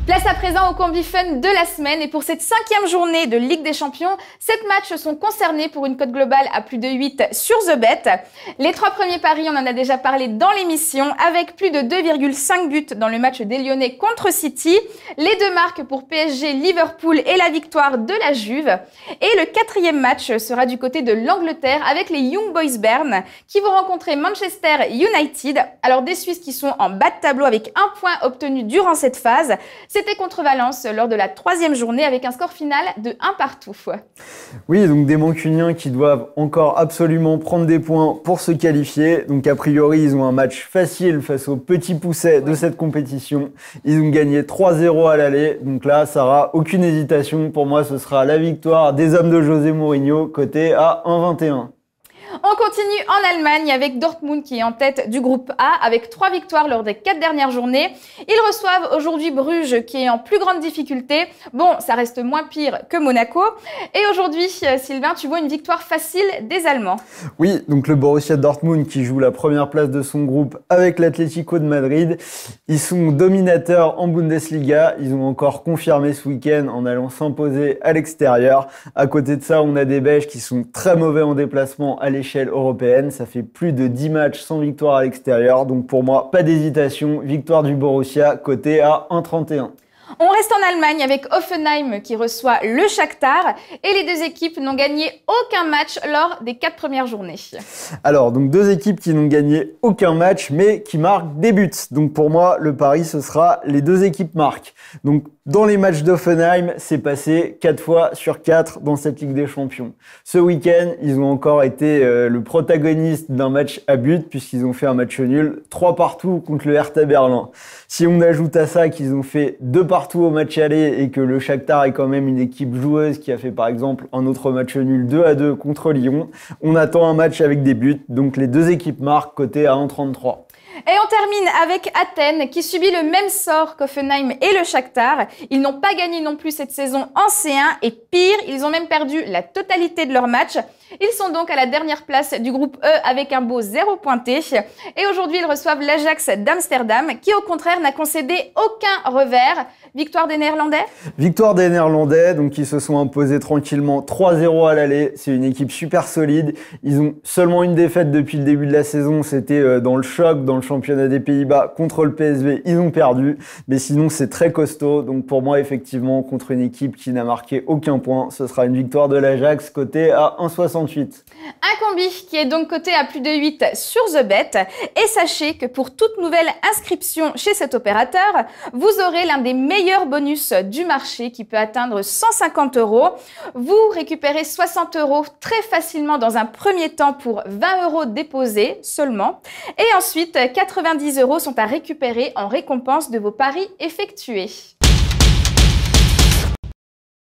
Place à présent au combi fun de la semaine et pour cette 5e journée de Ligue des Champions, 7 matchs sont concernés pour une cote globale à plus de 8 sur The Bet. Les 3 premiers paris, on en a déjà parlé dans l'émission, avec plus de 2,5 buts dans le match des Lyonnais contre City, les 2 marques pour PSG, Liverpool et la victoire de la Juve. Et le 4e match sera du côté de l'Angleterre avec les Young Boys Bern qui vont rencontrer Manchester United. Alors des Suisses qui sont en bas de tableau avec 1 point obtenu durant cette phase. C'était contre Valence lors de la 3e journée avec un score final de 1 partout. Oui, donc des Mancuniens qui doivent encore absolument prendre des points pour se qualifier. Donc a priori, ils ont un match facile face aux petits poussets de cette compétition. Ils ont gagné 3-0 à l'aller. Donc là, Sarah, aucune hésitation. Pour moi, ce sera la victoire des hommes de José Mourinho, coté à 1,21. On continue en Allemagne avec Dortmund qui est en tête du groupe A avec 3 victoires lors des 4 dernières journées. Ils reçoivent aujourd'hui Bruges qui est en plus grande difficulté. Bon, ça reste moins pire que Monaco. Et aujourd'hui, Sylvain, tu vois une victoire facile des Allemands. Oui, donc le Borussia Dortmund qui joue la première place de son groupe avec l'Atlético de Madrid. Ils sont dominateurs en Bundesliga. Ils ont encore confirmé ce week-end en allant s'imposer à l'extérieur. À côté de ça, on a des Belges qui sont très mauvais en déplacement à l'échelle européenne. Ça fait plus de 10 matchs sans victoire à l'extérieur. Donc pour moi, pas d'hésitation. Victoire du Borussia, coté à 1,31. On reste en Allemagne avec Hoffenheim qui reçoit le Shakhtar et les deux équipes n'ont gagné aucun match lors des 4 premières journées. Alors, donc 2 équipes qui n'ont gagné aucun match mais qui marquent des buts. Donc pour moi, le pari, ce sera les 2 équipes marquent. Donc dans les matchs d'Hoffenheim, c'est passé 4 fois sur 4 dans cette Ligue des Champions. Ce week-end, ils ont encore été le protagoniste d'un match à but puisqu'ils ont fait un match nul 3 partout contre le Hertha Berlin. Si on ajoute à ça qu'ils ont fait 2 partout au match aller et que le Shakhtar est quand même une équipe joueuse qui a fait par exemple un autre match nul 2-2 contre Lyon, on attend un match avec des buts. Donc les 2 équipes marquent coté à 1,33. Et on termine avec Athènes qui subit le même sort qu'Hoffenheim et le Shakhtar. Ils n'ont pas gagné non plus cette saison en C1 et pire, ils ont même perdu la totalité de leurs matchs. Ils sont donc à la dernière place du groupe E avec un beau 0 pointé. Et aujourd'hui, ils reçoivent l'Ajax d'Amsterdam qui au contraire n'a concédé aucun revers. Victoire des Néerlandais ? Victoire des Néerlandais, donc qui se sont imposés tranquillement 3-0 à l'aller. C'est une équipe super solide. Ils ont seulement une défaite depuis le début de la saison. C'était dans le choc, dans le championnat des Pays-Bas contre le PSV. Ils ont perdu. Mais sinon, c'est très costaud. Donc pour moi, effectivement, contre une équipe qui n'a marqué aucun point, ce sera une victoire de l'Ajax cotée à 1,68. Un combi qui est donc coté à plus de 8 sur The Bet. Et sachez que pour toute nouvelle inscription chez cet opérateur, vous aurez l'un des meilleurs bonus du marché qui peut atteindre 150 €. Vous récupérez 60 € très facilement dans un premier temps pour 20 € déposés seulement. Et ensuite, 90 € sont à récupérer en récompense de vos paris effectués.